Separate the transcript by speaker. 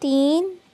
Speaker 1: 3